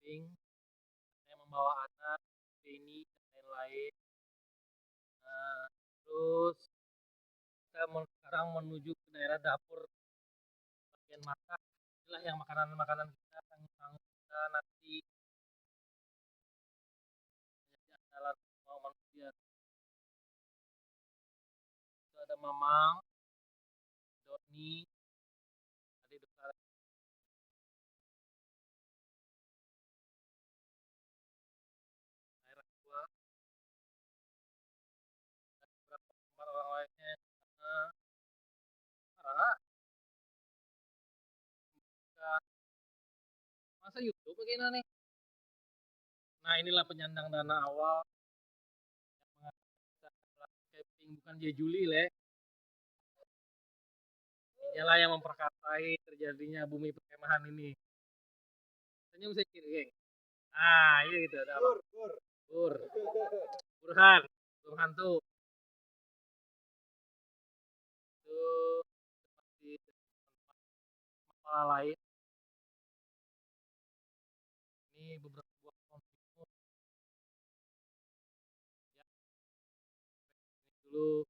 camping, saya membawa anak, ini dan lain-lain. Nah, terus kita sekarang menuju ke daerah dapur bagian masak. Inilah yang makanan-makanan kita, tanggung kita nanti menjadi andalan semua manusia. Itu ada Mamang, Doni, adik besar daerah dua, dan beberapa tempat orang lainnya yang di sana. Ah, kita masa YouTube begini nih. Nah, inilah penyandang dana awal yang mengatakan kita melakukan camping bukan dia Juli, Le. Inilah yang memperkatai terjadinya bumi perkemahan ini. Senyum sedikit, geng. Ah, iya gitu. Ada apa? Pur. Burhan. Burung hantu. Itu seperti kepala lain. Ini beberapa buah pohon timun. Ya, ini dulu.